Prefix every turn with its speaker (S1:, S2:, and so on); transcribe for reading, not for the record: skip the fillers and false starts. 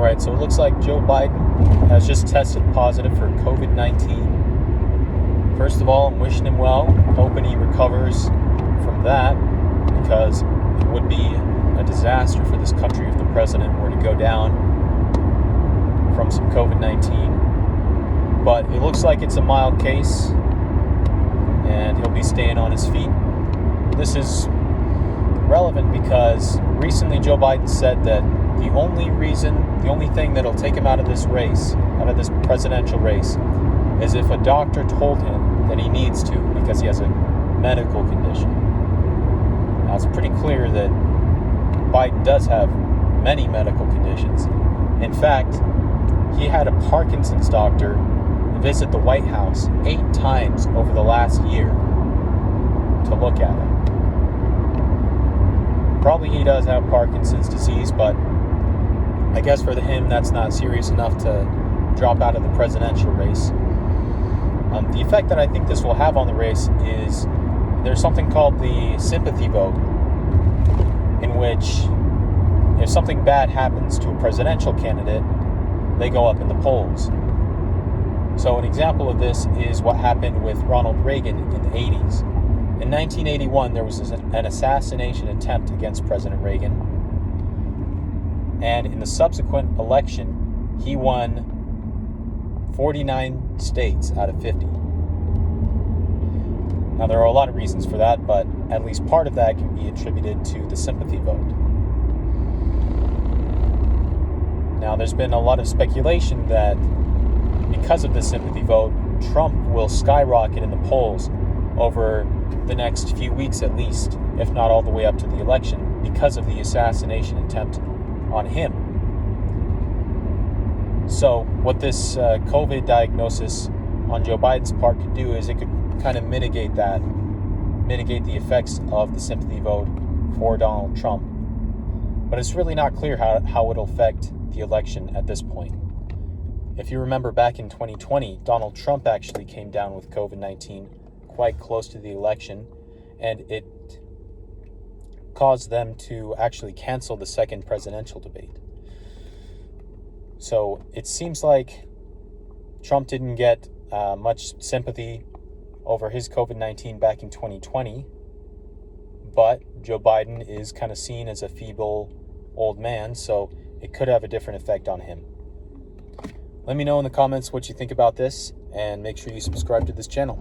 S1: right, so it looks like Joe Biden has just tested positive for COVID-19. First of all, I'm wishing him well, hoping he recovers from that, because it would be a disaster for this country if the president were to go down from some COVID-19. But it looks like it's a mild case, and he'll be staying on his feet. This is relevant because recently Joe Biden said that the only thing that'll take him out of this race, out of this presidential race, is if a doctor told him that he needs to because he has a medical condition. Now, it's pretty clear that Biden does have many medical conditions. In fact, he had a Parkinson's doctor visit the White House 8 times over the last year to look at him. Probably he does have Parkinson's disease, but I guess for him that's not serious enough to drop out of the presidential race. The effect that I think this will have on the race is there's something called the sympathy vote, in which if something bad happens to a presidential candidate, they go up in the polls. So an example of this is what happened with Ronald Reagan in the 80s. In 1981, there was an assassination attempt against President Reagan. And in the subsequent election, he won 49 states out of 50. Now, there are a lot of reasons for that, but at least part of that can be attributed to the sympathy vote. Now, there's been a lot of speculation that because of the sympathy vote, Trump will skyrocket in the polls over the next few weeks at least, if not all the way up to the election, because of the assassination attempt on him. So what this COVID diagnosis on Joe Biden's part could do is it could kind of mitigate the effects of the sympathy vote for Donald Trump. But it's really not clear how it'll affect the election at this point. If you remember back in 2020, Donald Trump actually came down with COVID-19 quite close to the election, and it caused them to actually cancel the second presidential debate. So it seems like Trump didn't get much sympathy over his COVID-19 back in 2020, but Joe Biden is kind of seen as a feeble old man, so it could have a different effect on him. Let me know in the comments what you think about this, and make sure you subscribe to this channel.